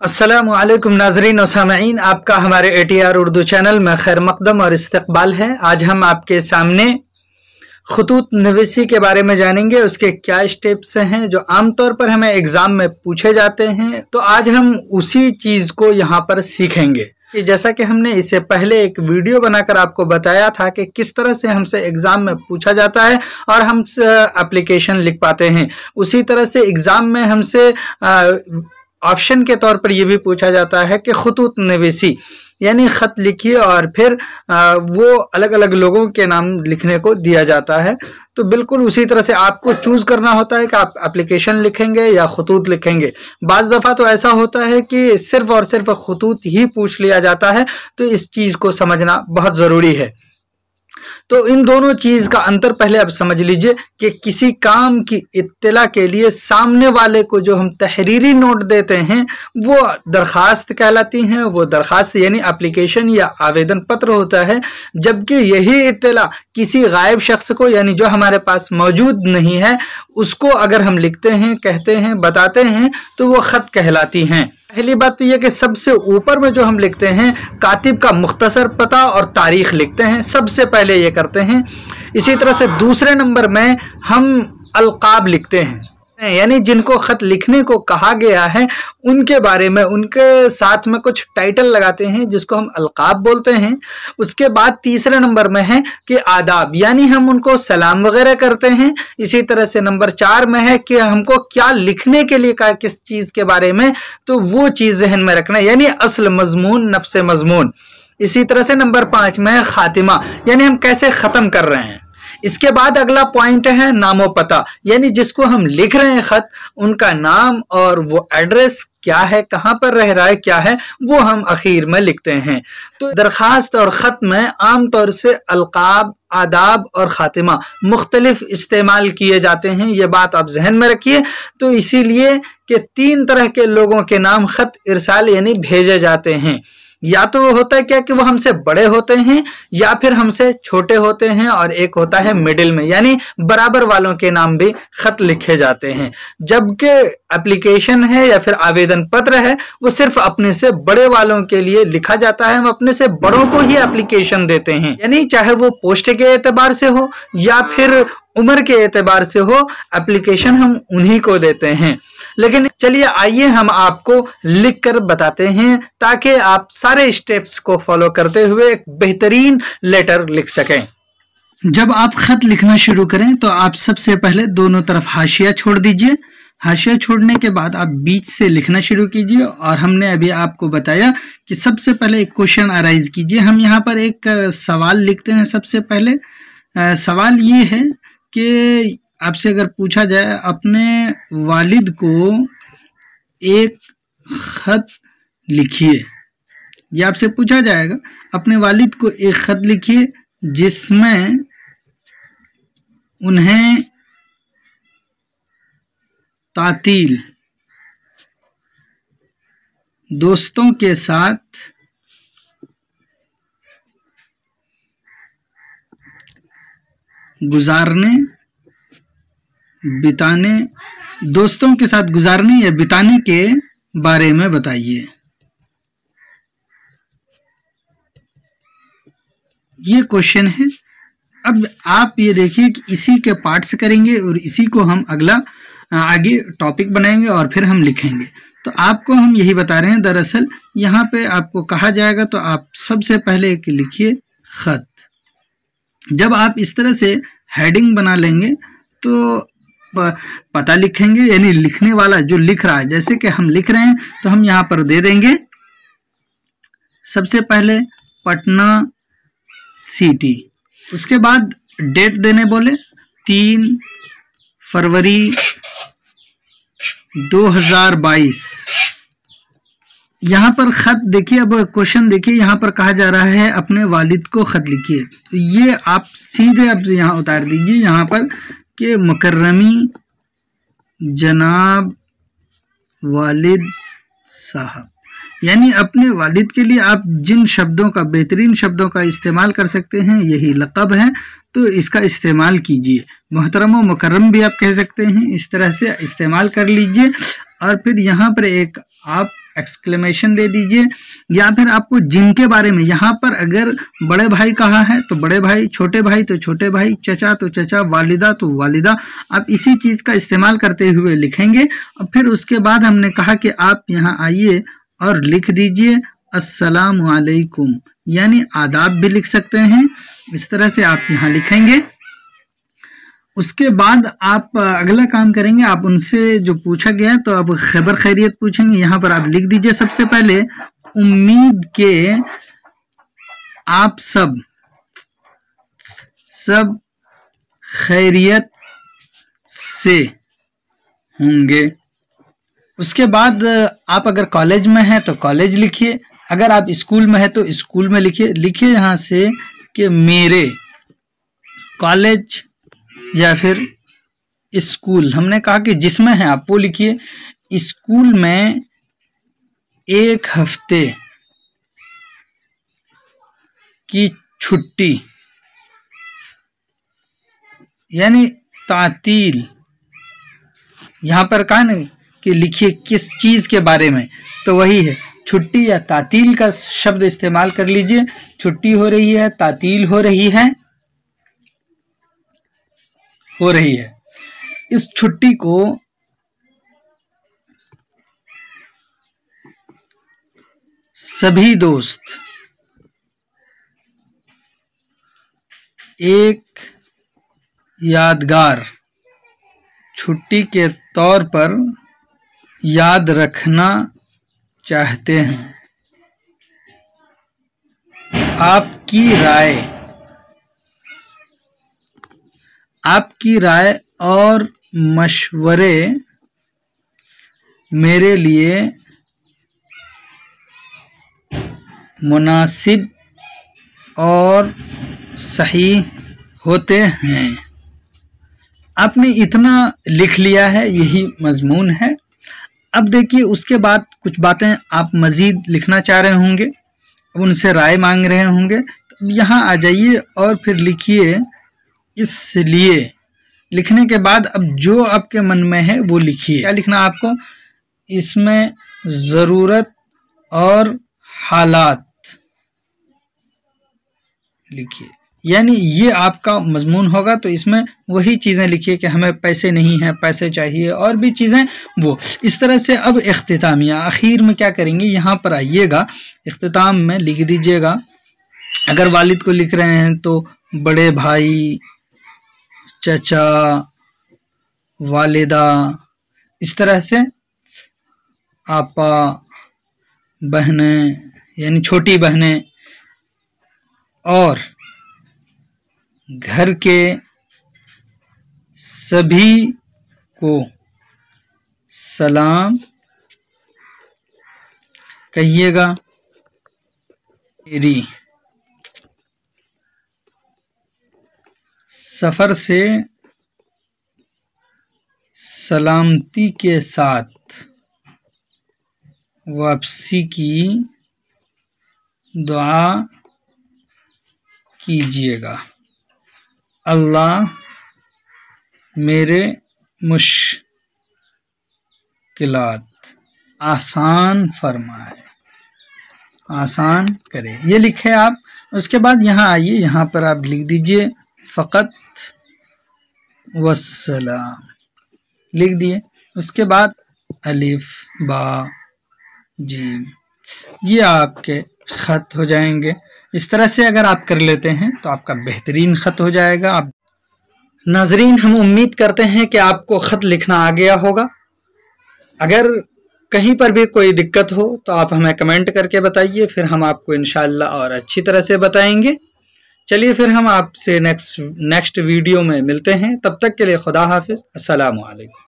अस्सलामुअलैकुम नाज़रीन और सामईन, आपका हमारे ATR उर्दू चैनल में खैर मकदम और इस्तकबाल है। आज हम आपके सामने खतूत नवीसी के बारे में जानेंगे, उसके क्या स्टेप्स हैं जो आमतौर पर हमें एग्ज़ाम में पूछे जाते हैं। तो आज हम उसी चीज़ को यहाँ पर सीखेंगे कि जैसा कि हमने इससे पहले एक वीडियो बनाकर आपको बताया था कि किस तरह से हमसे एग्ज़ाम में पूछा जाता है और हम एप्लीकेशन लिख पाते हैं, उसी तरह से एग्ज़ाम में हमसे ऑप्शन के तौर पर यह भी पूछा जाता है कि खतूत नवीसी यानी ख़त लिखिए और फिर वो अलग अलग लोगों के नाम लिखने को दिया जाता है। तो बिल्कुल उसी तरह से आपको चूज़ करना होता है कि आप एप्लीकेशन लिखेंगे या खतूत लिखेंगे। बाज़ दफ़ा तो ऐसा होता है कि सिर्फ़ और सिर्फ खतूत ही पूछ लिया जाता है, तो इस चीज़ को समझना बहुत ज़रूरी है। तो इन दोनों चीज़ का अंतर पहले आप समझ लीजिए कि किसी काम की इत्तला के लिए सामने वाले को जो हम तहरीरी नोट देते हैं वो दरखास्त कहलाती हैं। वो दरखास्त यानी एप्लीकेशन या आवेदन पत्र होता है, जबकि यही इत्तला किसी गायब शख्स को यानी जो हमारे पास मौजूद नहीं है उसको अगर हम लिखते हैं, कहते हैं, बताते हैं तो वो ख़त कहलाती हैं। पहली बात तो यह कि सबसे ऊपर में जो हम लिखते हैं कातिब का मुख्तसर पता और तारीख लिखते हैं, सबसे पहले ये करते हैं। इसी तरह से दूसरे नंबर में हम अलकाब लिखते हैं, यानी जिनको ख़त लिखने को कहा गया है उनके बारे में उनके साथ में कुछ टाइटल लगाते हैं जिसको हम अलकाब बोलते हैं। उसके बाद तीसरे नंबर में है कि आदाब, यानी हम उनको सलाम वगैरह करते हैं। इसी तरह से नंबर 4 में है कि हमको क्या लिखने के लिए कहा, किस चीज़ के बारे में, तो वो चीज़ जहन में रखना, यानी असल मजमून, नफ्स मजमून। इसी तरह से नंबर 5 में है खातिमा, यानी हम कैसे ख़त्म कर रहे हैं। इसके बाद अगला पॉइंट है नामो पता, यानी जिसको हम लिख रहे हैं ख़त, उनका नाम और वो एड्रेस क्या है, कहाँ पर रह रहा है, क्या है, वो हम आखिर में लिखते हैं। तो दरखास्त और ख़त में आम तौर से अलकाब, आदाब और खातिमा मुख्तलिफ इस्तेमाल किए जाते हैं, ये बात आप जहन में रखिए। तो इसीलिए कि 3 तरह के लोगों के नाम ख़त इरसाल यानी भेजे जाते हैं। या तो वो होता है क्या कि वो हमसे बड़े होते हैं या फिर हमसे छोटे होते हैं, और एक होता है मिडिल में, यानी बराबर वालों के नाम भी ख़त लिखे जाते हैं। जबकि एप्लीकेशन है या फिर आवेदन पत्र है वो सिर्फ अपने से बड़े वालों के लिए लिखा जाता है। हम अपने से बड़ों को ही एप्लीकेशन देते हैं, यानी चाहे वो पोस्ट के एतबार से हो या फिर उम्र के एतबार से हो, एप्लीकेशन हम उन्हीं को देते हैं। लेकिन चलिए आइए हम आपको लिख कर बताते हैं ताकि आप सारे स्टेप्स को फॉलो करते हुए एक बेहतरीन लेटर लिख सकें। जब आप खत लिखना शुरू करें तो आप सबसे पहले दोनों तरफ हाशिया छोड़ दीजिए। हाशिया छोड़ने के बाद आप बीच से लिखना शुरू कीजिए, और हमने अभी आपको बताया कि सबसे पहले एक क्वेश्चन अराइज कीजिए। हम यहाँ पर एक सवाल लिखते हैं। सबसे पहले सवाल ये है कि आपसे अगर पूछा जाए अपने वालिद को एक ख़त लिखिए, यह आपसे पूछा जाएगा अपने वालिद को एक ख़त लिखिए जिसमें उन्हें तातील, दोस्तों के साथ दोस्तों के साथ गुजारने या बिताने के बारे में बताइए। ये क्वेश्चन है। अब आप ये देखिए कि इसी के पार्ट्स करेंगे और इसी को हम अगला आगे टॉपिक बनाएंगे और फिर हम लिखेंगे। तो आपको हम यही बता रहे हैं, दरअसल यहाँ पे आपको कहा जाएगा तो आप सबसे पहले एक लिखिए ख़त। जब आप इस तरह से हेडिंग बना लेंगे तो पता लिखेंगे, यानी लिखने वाला जो लिख रहा है, जैसे कि हम लिख रहे हैं तो हम यहाँ पर दे देंगे सबसे पहले पटना सिटी। उसके बाद डेट देने बोले 3 फरवरी 2022। यहाँ पर ख़त देखिए, अब क्वेश्चन देखिए, यहाँ पर कहा जा रहा है अपने वालिद को ख़त लिखिए, तो ये आप सीधे अब यहाँ उतार दीजिए यहाँ पर कि मुकर्रमी जनाब वालिद साहब, यानी अपने वालिद के लिए आप जिन शब्दों का, बेहतरीन शब्दों का इस्तेमाल कर सकते हैं, यही लक़ब है, तो इसका इस्तेमाल कीजिए। मोहतरम व मुकर्रम भी आप कह सकते हैं, इस तरह से इस्तेमाल कर लीजिए। और फिर यहाँ पर एक आप एक्सक्लेमेशन दे दीजिए, या फिर आपको जिनके बारे में, यहाँ पर अगर बड़े भाई कहा है तो बड़े भाई, छोटे भाई तो छोटे भाई, चचा तो चचा, वालिदा तो वालिदा, आप इसी चीज़ का इस्तेमाल करते हुए लिखेंगे। और फिर उसके बाद हमने कहा कि आप यहाँ आइए और लिख दीजिए अस्सलामु अलैकुम, यानी आदाब भी लिख सकते हैं। इस तरह से आप यहाँ लिखेंगे। उसके बाद आप अगला काम करेंगे, आप उनसे जो पूछा गया तो अब खबर खैरियत पूछेंगे। यहाँ पर आप लिख दीजिए सबसे पहले, उम्मीद के आप सब खैरियत से होंगे। उसके बाद आप अगर कॉलेज में हैं तो कॉलेज लिखिए, अगर आप स्कूल में हैं तो स्कूल में लिखिए यहाँ से कि मेरे कॉलेज या फिर स्कूल, हमने कहा कि जिसमें है आप वो लिखिए। स्कूल में 1 हफ्ते की छुट्टी, यानी तातील, यहाँ पर कहा ना कि लिखिए किस चीज के बारे में, तो वही है छुट्टी या तातील का शब्द इस्तेमाल कर लीजिए। छुट्टी हो रही है, तातील हो रही है। इस छुट्टी को सभी दोस्त एक यादगार छुट्टी के तौर पर याद रखना चाहते हैं। आपकी राय और मशवरे मेरे लिए मुनासिब और सही होते हैं। आपने इतना लिख लिया है, यही मजमून है। अब देखिए उसके बाद कुछ बातें आप मजीद लिखना चाह रहे होंगे, उनसे राय मांग रहे होंगे, तो यहाँ आ जाइए और फिर लिखिए इसलिए। लिखने के बाद अब जो आपके मन में है वो लिखिए। क्या लिखना आपको? इसमें ज़रूरत और हालात लिखिए, यानी ये आपका मजमून होगा। तो इसमें वही चीज़ें लिखिए कि हमें पैसे नहीं हैं, पैसे चाहिए, और भी चीज़ें वो इस तरह से। अब इख्तितामिया, आखिर में क्या करेंगे, यहाँ पर आइएगा, इख्तिताम में लिख दीजिएगा। अगर वालिद को लिख रहे हैं तो बड़े भाई, चचा, वालिदा, इस तरह से आपा, बहनें यानी छोटी बहनें, और घर के सभी को सलाम कहिएगा। मेरी सफ़र से सलामती के साथ वापसी की दुआ कीजिएगा। अल्लाह मेरे मुश्किलात आसान फरमाए, आसान करे। ये लिखे आप। उसके बाद यहाँ आइए, यहाँ पर आप लिख दीजिए फ़कत वस्सलाम, लिख दिए। उसके बाद अलिफ बा जीम, ये आपके ख़त हो जाएंगे। इस तरह से अगर आप कर लेते हैं तो आपका बेहतरीन ख़त हो जाएगा। आप नाज़रीन, हम उम्मीद करते हैं कि आपको ख़त लिखना आ गया होगा। अगर कहीं पर भी कोई दिक्कत हो तो आप हमें कमेंट करके बताइए, फिर हम आपको इंशाअल्लाह और अच्छी तरह से बताएंगे। चलिए फिर हम आपसे नेक्स्ट वीडियो में मिलते हैं। तब तक के लिए खुदा हाफिज़। अस्सलामु अलैकुम।